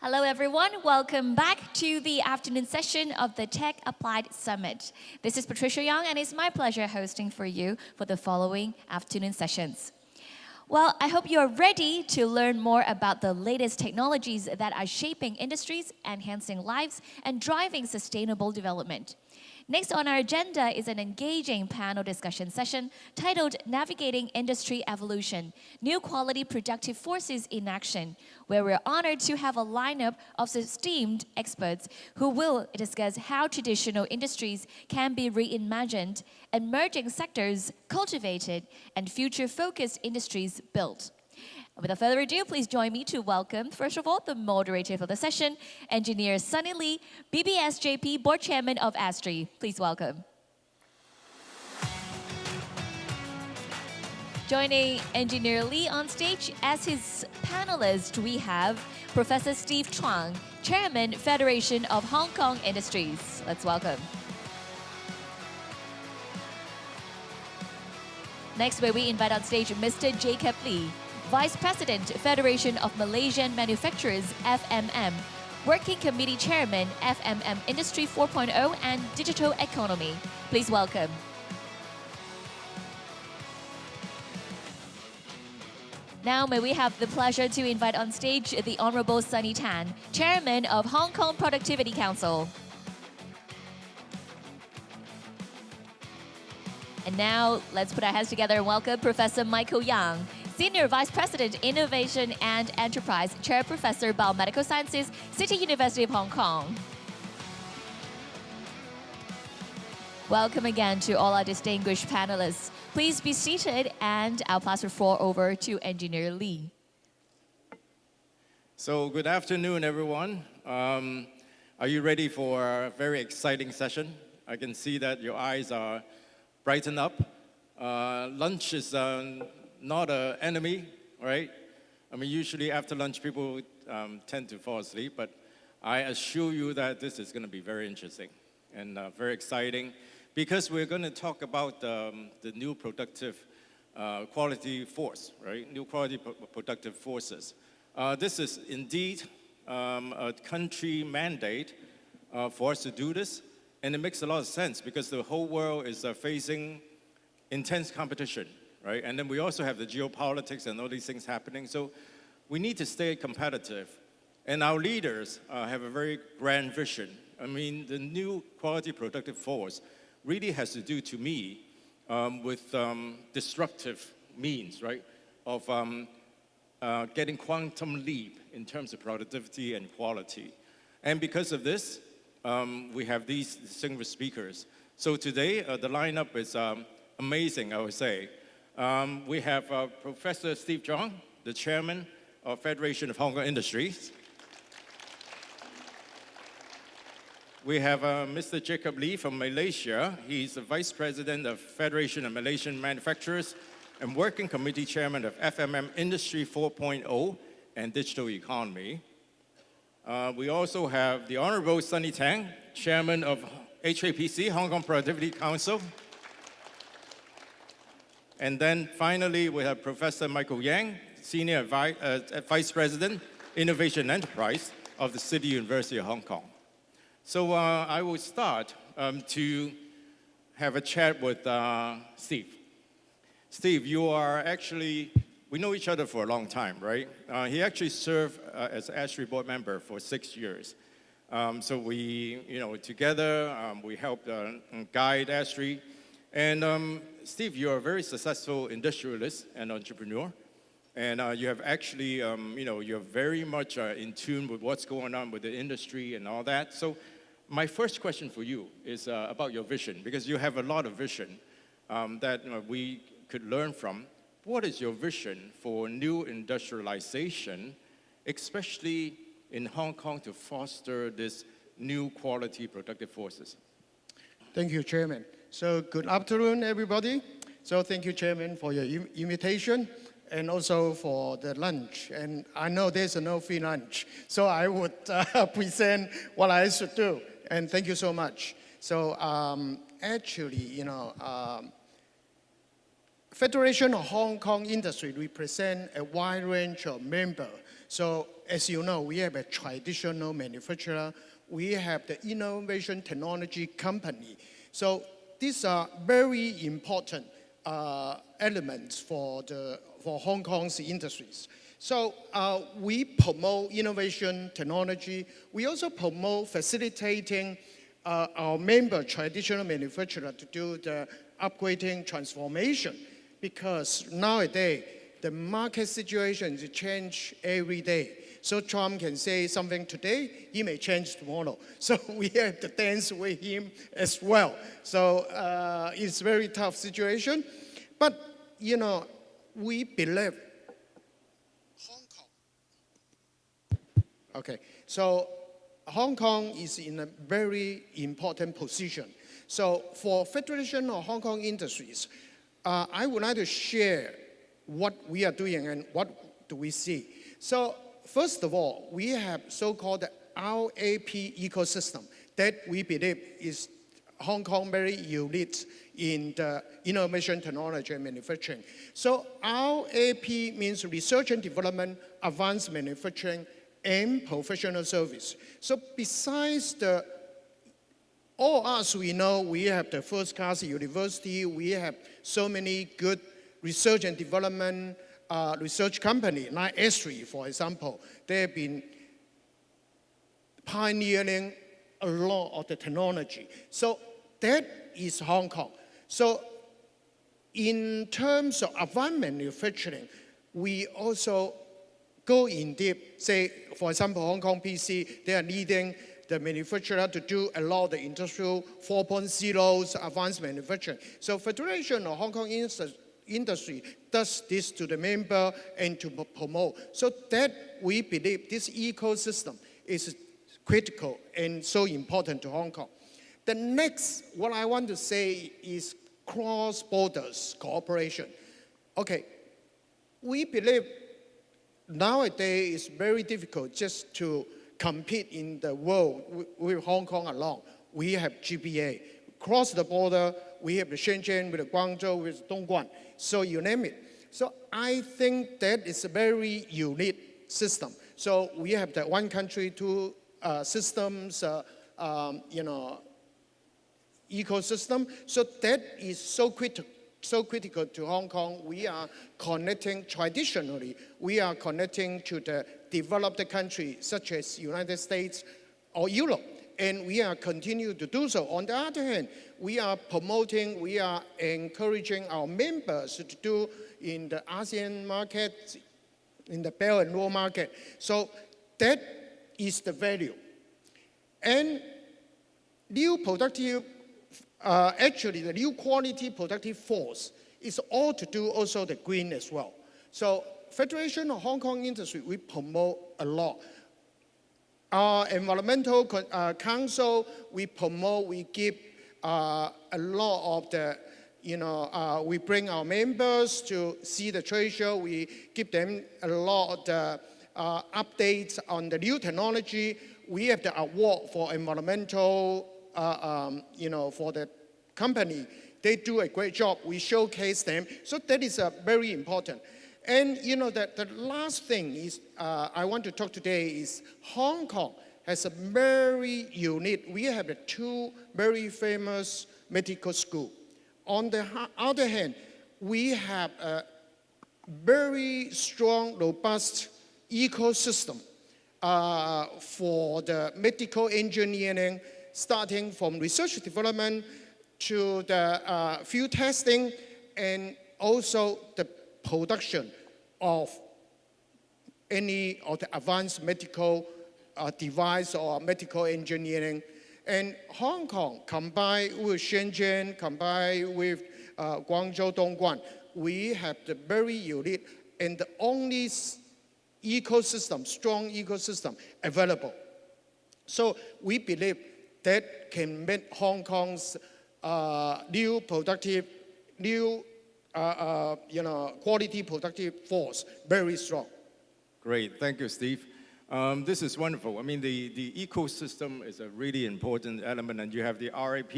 Hello everyone, welcome back to the afternoon session of the Tech Applied Summit. This is Patricia Young and it's my pleasure hosting for you for the following afternoon sessions. Well, I hope you're ready to learn more about the latest technologies that are shaping industries, enhancing lives, and driving sustainable development. Next on our agenda is an engaging panel discussion session titled Navigating Industry Evolution, New Quality Productive Forces in Action, where we're honored to have a lineup of esteemed experts who will discuss how traditional industries can be reimagined, emerging sectors cultivated, and future-focused industries built. Without further ado, please join me to welcome, first of all, the moderator for the session, Engineer Sunny Lee, BBSJP Board Chairman of ASTRI. Please welcome. Joining Engineer Lee on stage as his panelist, we have Professor Steve Chuang, Chairman, Federation of Hong Kong Industries. Let's welcome. Next, may we invite on stage Mr. Jacob Lee, Vice President, Federation of Malaysian Manufacturers, FMM, Working Committee Chairman, FMM Industry 4.0 and Digital Economy. Please welcome. Now, may we have the pleasure to invite on stage the Honorable Sunny Tan, Chairman of Hong Kong Productivity Council. And now, let's put our hands together and welcome Professor Michael Yang, Senior Vice President, Innovation and Enterprise, Chair Professor, Biomedical Sciences, City University of Hong Kong. Welcome again to all our distinguished panelists. Please be seated and I'll pass the floor over to Engineer Lee. So good afternoon, everyone. Are you ready for a very exciting session? I can see that your eyes are brighten up. Lunch is not an enemy, right? I mean, usually after lunch, people tend to fall asleep, but I assure you that this is going to be very interesting and very exciting because we're going to talk about the new productive quality force, right? New quality productive forces. This is indeed a country mandate for us to do this. And it makes a lot of sense because the whole world is facing intense competition, right? And then we also have the geopolitics and all these things happening. So we need to stay competitive. And our leaders have a very grand vision. I mean, the new quality productive force really has to do, to me, with disruptive means, right? Of getting quantum leap in terms of productivity and quality. And because of this, we have these distinguished speakers. So today, the lineup is amazing, I would say. We have Professor Steve Chuang, the Chairman of Federation of Hong Kong Industries. We have Mr. Jacob Lee from Malaysia. He's the Vice President of Federation of Malaysian Manufacturers and Working Committee Chairman of FMM Industry 4.0 and Digital Economy. We also have the Honorable Sunny Tang, Chairman of HAPC, Hong Kong Productivity Council. And then finally, we have Professor Michael Yang, Senior Vice President, Innovation and Enterprise of the City University of Hong Kong. So I will start to have a chat with Steve. Steve, you are actually, we know each other for a long time, right? He actually served as ASTRI board member for 6 years. So we, together, we helped guide ASTRI. And Steve, you're a very successful industrialist and entrepreneur. And you have actually, you're very much in tune with what's going on with the industry and all that. So my first question for you is about your vision, because you have a lot of vision that we could learn from. What is your vision for new industrialization, especially in Hong Kong, to foster this new quality productive forces? Thank you, Chairman. So good afternoon, everybody. So thank you, Chairman, for your invitation and also for the lunch. And I know there's no free lunch, so I would present what I should do. And thank you so much. So actually, Federation of Hong Kong Industry represent a wide range of members So as you know, we have a traditional manufacturer. We have the innovation technology company. So these are very important elements for Hong Kong's industries. So we promote innovation technology. We also promote facilitating our member traditional manufacturer to do the upgrading transformation, because nowadays the market situation is change every day. So Trump can say something today, he may change tomorrow. So we have to dance with him as well. So it's a very tough situation. But, you know, we believe Hong Kong. Okay, so Hong Kong is in a very important position. So for Federation of Hong Kong Industries, I would like to share what we are doing and what do we see. So first of all, we have so-called RAP ecosystem that we believe is Hong Kong very unique in the innovation technology and manufacturing. So RAP means research and development, advanced manufacturing, and professional service. So besides all us we know, we have the first-class university, we have so many good research and development research company, like ASTRI, for example. They have been pioneering a lot of the technology. So that is Hong Kong. So in terms of advanced manufacturing, we also go in deep. Say, for example, Hong Kong PC, they are leading the manufacturer to do a lot of the industrial 4.0's advanced manufacturing. So Federation of Hong Kong Industry does this to the member and to promote. So that we believe this ecosystem is critical and so important to Hong Kong. The next, what I want to say is cross-borders cooperation. Okay, we believe nowadays it's very difficult just to compete in the world with Hong Kong alone. We have GBA. Across the border, we have the Shenzhen, with the Guangzhou, with Dongguan. So you name it. So I think that is a very unique system. So we have the one country, two systems, ecosystem. So that is so critical to Hong Kong. We are connecting traditionally. We are connecting to the developed countries such as United States or Europe. And we are continue to do so. On the other hand, we are promoting, we are encouraging our members to do in the ASEAN market, in the Belt and Road market. So that is the value. And new productive, actually the new quality productive force is all to do also the green as well. So Federation of Hong Kong Industry, we promote a lot. Our environmental council, we promote, we give a lot of the, we bring our members to see the trade show. We give them a lot of the updates on the new technology. We have the award for environmental, for the company. They do a great job. We showcase them. So that is very important. And the last thing is I want to talk today is Hong Kong has a very unique, we have two very famous medical schools. On the other hand, we have a very strong, robust ecosystem for the medical engineering, starting from research development to the field testing and also the production of any of the advanced medical device or medical engineering. And Hong Kong, combined with Shenzhen, combined with Guangzhou, Dongguan, we have the very unique and the only ecosystem, strong ecosystem available. So we believe that can make Hong Kong's new productive, new quality productive force very strong. Great, thank you, Steve. This is wonderful. I mean, the ecosystem is a really important element, and you have the RAP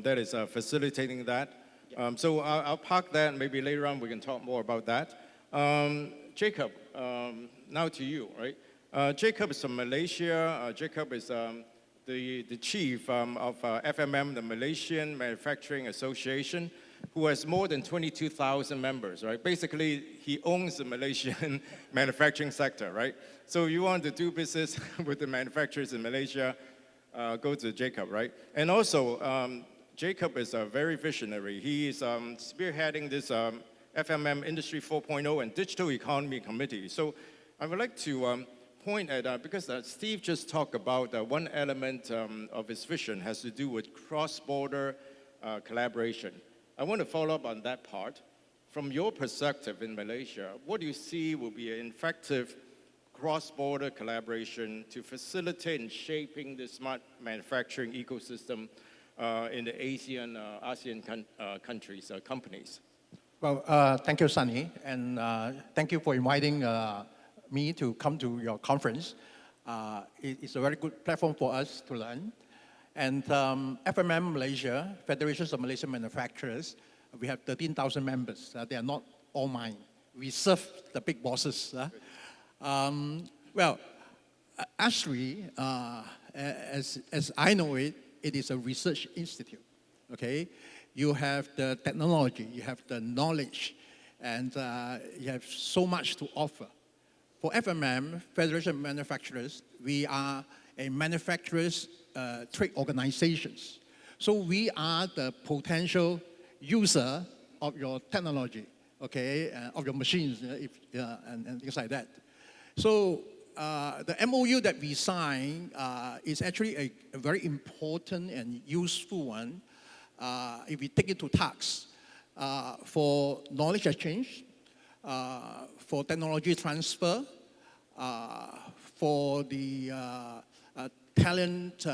that is facilitating that. So I'll park that, and maybe later on we can talk more about that. Jacob, now to you, right? Jacob is from Malaysia. Jacob is the chief of FMM, the Malaysian Manufacturing Association, who has more than 22,000 members, right? Basically, he owns the Malaysian manufacturing sector, right? So you want to do business with the manufacturers in Malaysia, go to Jacob, right? And also, Jacob is a very visionary. He is spearheading this FMM Industry 4.0 and Digital Economy Committee. So I would like to point at, because Steve just talked about one element of his vision has to do with cross-border collaboration. I want to follow up on that part. From your perspective in Malaysia, what do you see will be an effective cross-border collaboration to facilitate and shaping the smart manufacturing ecosystem in the ASEAN countries, companies? Well, thank you, Sunny, and thank you for inviting me to come to your conference. It's a very good platform for us to learn. And FMM Malaysia, Federations of Malaysian Manufacturers, we have 13,000 members. They are not all mine. We serve the big bosses. Well, ASTRI, as I know it, it is a research institute, okay? You have the technology, you have the knowledge, and you have so much to offer. For FMM, Federation of Manufacturers, we are a manufacturers trade organizations. So we are the potential user of your technology, okay, of your machines, and things like that. So the MOU that we signed is actually a very important and useful one if we take it to task for knowledge exchange, for technology transfer, for the talent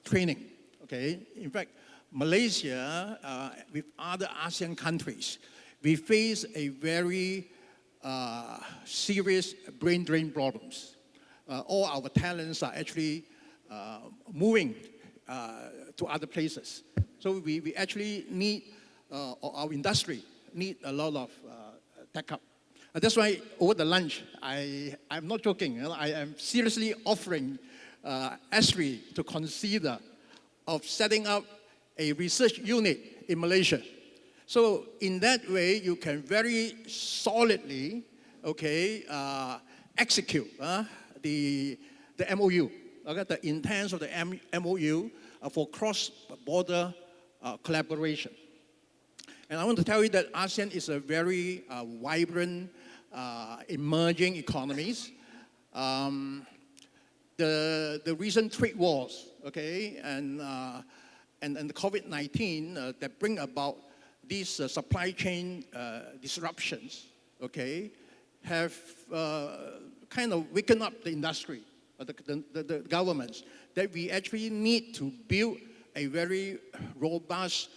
training, okay? In fact, Malaysia, with other ASEAN countries, we face a very serious brain drain problems. All our talents are actually moving to other places. So we actually need, our industry need a lot of tech up. That's why over the lunch, I'm not joking, I am seriously offering ASTRI to consider of setting up a research unit in Malaysia. So in that way, you can very solidly, okay, execute the MOU, okay, the intent of the MOU for cross-border collaboration. And I want to tell you that ASEAN is a very vibrant, emerging economies. The recent trade wars, okay, and the COVID-19 that bring about these supply chain disruptions, okay, have kind of waken up the industry, the governments, that we actually need to build a very robust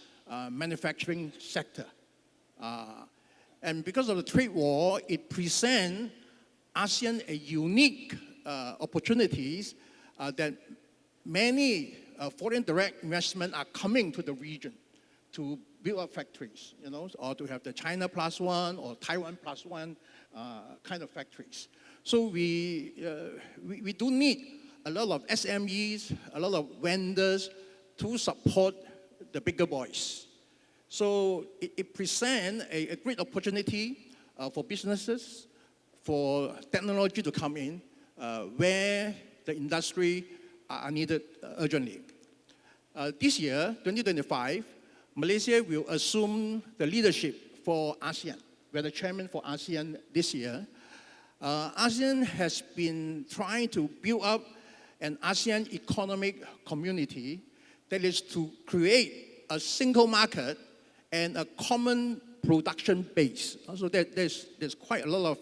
manufacturing sector. And because of the trade war, it presents ASEAN a unique opportunities that many foreign direct investment are coming to the region to build up factories, you know, or to have the China plus one or Taiwan plus one kind of factories. So we do need a lot of SMEs, a lot of vendors to support the bigger boys. So it presents a great opportunity for businesses, for technology to come in where the industry are needed urgently. This year, 2025, Malaysia will assume the leadership for ASEAN. We're the chairman for ASEAN this year. ASEAN has been trying to build up an ASEAN economic community that is to create a single market and a common production base. So there's quite a lot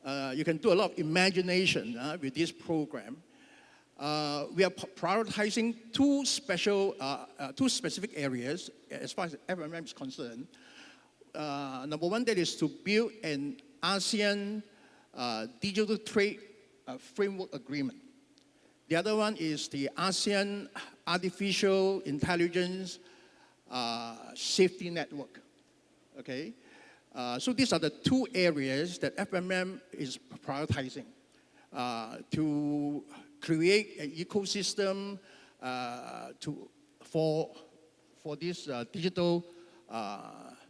of, you can do a lot of imagination with this program. We are prioritizing two specific areas as far as FMM is concerned. Number one, that is to build an ASEAN digital trade framework agreement. The other one is the ASEAN artificial intelligence safety network. Okay, So these are the two areas that FMM is prioritizing to create an ecosystem for this digital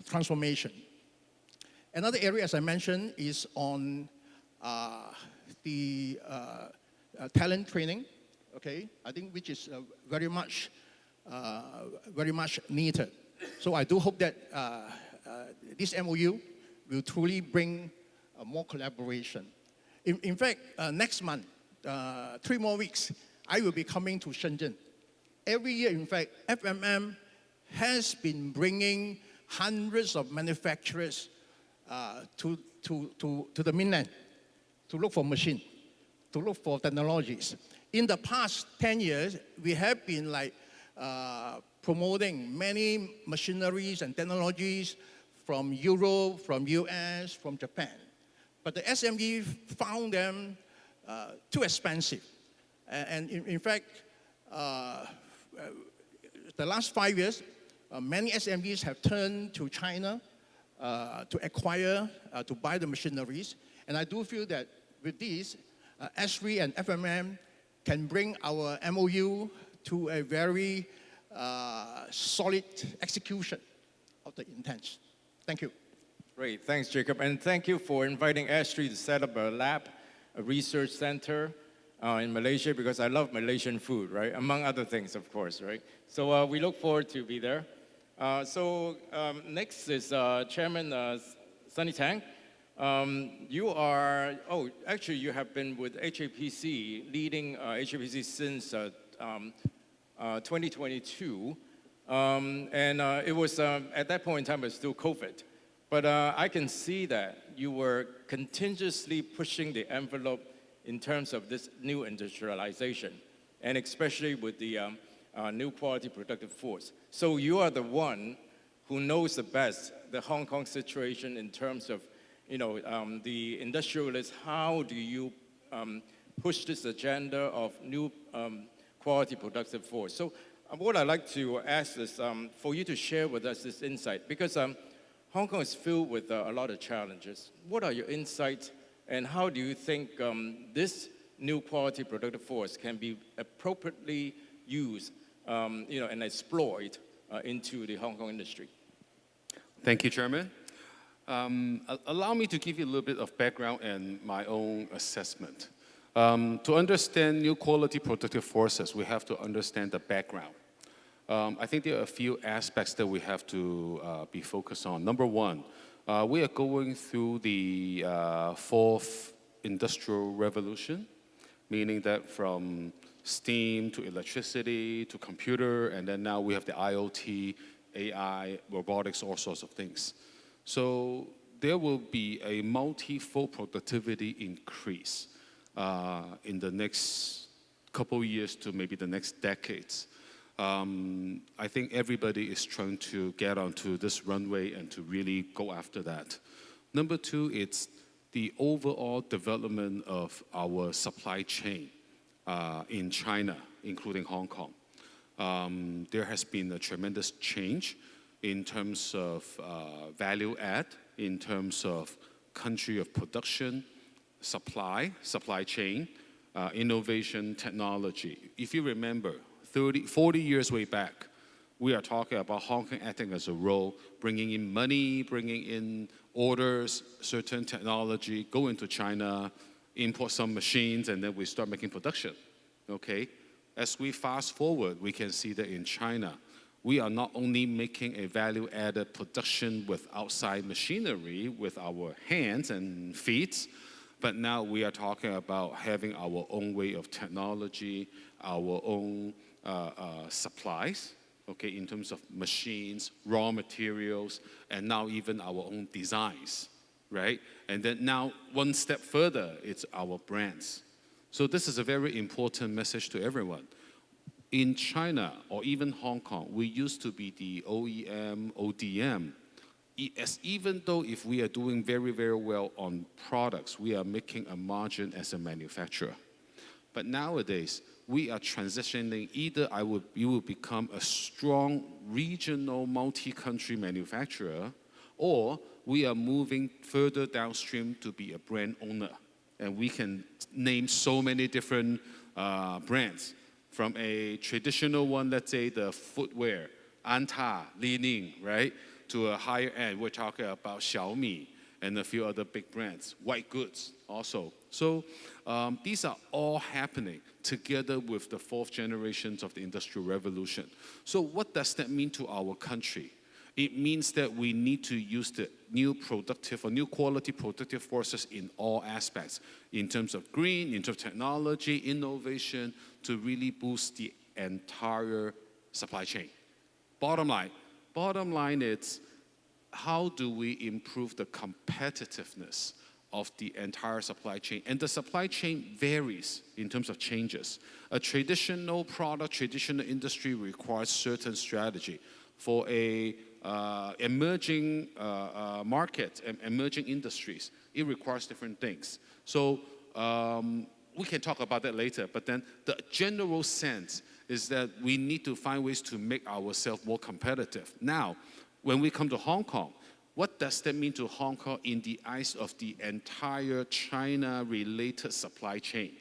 transformation. Another area, as I mentioned, is on the talent training. Okay, I think which is very much needed. So I do hope that this MOU will truly bring more collaboration. In fact, next month, 3 more weeks, I will be coming to Shenzhen. Every year, in fact, FMM has been bringing hundreds of manufacturers to the mainland to look for machine, to look for technologies. In the past 10 years, we have been promoting many machineries and technologies from Europe, from US, from Japan. But the SME found them too expensive. And in fact, the last 5 years, many SMEs have turned to China to acquire, to buy the machineries. And I do feel that with this, ASTRI and FMM can bring our MOU to a very solid execution of the intents. Thank you. Great, thanks, Jacob. And thank you for inviting ASTRI to set up a lab, a research center in Malaysia, because I love Malaysian food, right? Among other things, of course, right? So we look forward to be there. Next is Chairman Sunny Tang. You are, actually you have been with HAPC, leading HAPC since 2022. It was, at that point in time, it was still COVID. But I can see that you were continuously pushing the envelope in terms of this new industrialization, and especially with the new quality productive force. So you are the one who knows the best the Hong Kong situation in terms of, the industrialists. How do you push this agenda of new quality productive force? So what I'd like to ask is for you to share with us this insight, because Hong Kong is filled with a lot of challenges. What are your insights, and how do you think this new quality productive force can be appropriately used, and exploited into the Hong Kong industry? Thank you, Chairman. Allow me to give you a little bit of background and my own assessment. To understand new quality productive forces, we have to understand the background. I think there are a few aspects that we have to be focused on. Number one, we are going through the fourth industrial revolution, meaning that from steam to electricity to computer, and then now we have the IoT, AI, robotics, all sorts of things. So there will be a multi-fold productivity increase in the next couple years to maybe the next decades. I think everybody is trying to get onto this runway and to really go after that. Number two, it's the overall development of our supply chain in China, including Hong Kong. There has been a tremendous change in terms of value add, in terms of country of production, supply chain, innovation, technology. If you remember, 40 years way back, we are talking about Hong Kong acting as a role, bringing in money, bringing in orders, certain technology, go into China, import some machines, and then we start making production, okay? As we fast forward, we can see that in China, we are not only making a value-added production with outside machinery, with our hands and feet, but now we are talking about having our own way of technology, our own supplies, okay, in terms of machines, raw materials, and now even our own designs, right? And then now, one step further, it's our brands. So this is a very important message to everyone. In China, or even Hong Kong, we used to be the OEM, ODM. Even though if we are doing very, very well on products, we are making a margin as a manufacturer. But nowadays, we are transitioning, either you will become a strong regional multi-country manufacturer, or we are moving further downstream to be a brand owner. And we can name so many different brands, from a traditional one, let's say the footwear, Anta, Li Ning, right? To a higher end, we're talking about Xiaomi and a few other big brands, white goods also. So these are all happening together with the fourth generations of the Industrial Revolution. So what does that mean to our country? It means that we need to use the new productive or new quality productive forces in all aspects, in terms of green, in terms of technology, innovation, to really boost the entire supply chain. Bottom line is, how do we improve the competitiveness of the entire supply chain? And the supply chain varies in terms of changes. A traditional product, traditional industry requires certain strategy. For a emerging market and emerging industries, it requires different things. So we can talk about that later, but then the general sense is that we need to find ways to make ourselves more competitive. Now, when we come to Hong Kong, what does that mean to Hong Kong in the eyes of the entire China-related supply chain?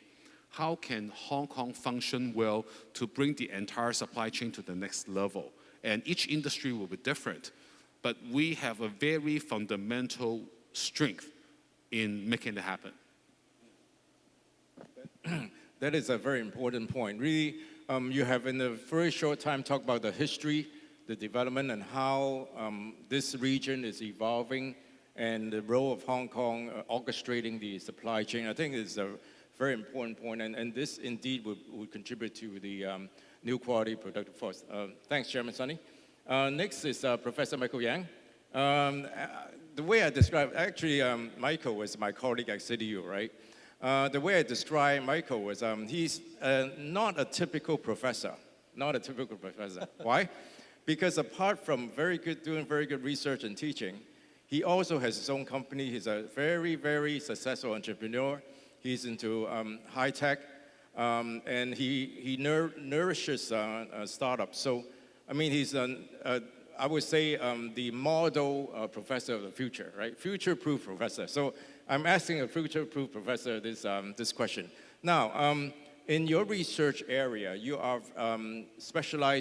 How can Hong Kong function well to bring the entire supply chain to the next level? And each industry will be different, but we have a very fundamental strength in making that happen. That is a very important point. Really, you have in a very short time talked about the history, the development, and how this region is evolving, and the role of Hong Kong orchestrating the supply chain. I think is a very important point, and this indeed would contribute to the new quality productive force. Thanks, Chairman Sunny. Next is Professor Michael Yang. The way I describe, actually, Michael was my colleague at CityU, right? The way I describe Michael was he's not a typical professor, Why? Because apart from doing very good research and teaching, he also has his own company. He's a very, very successful entrepreneur. He's into high tech, and he nourishes startups. So, I mean, he's I would say the model professor of the future, right? Future-proof professor. So I'm asking a future-proof professor this question. Now, in your research area, you are specialized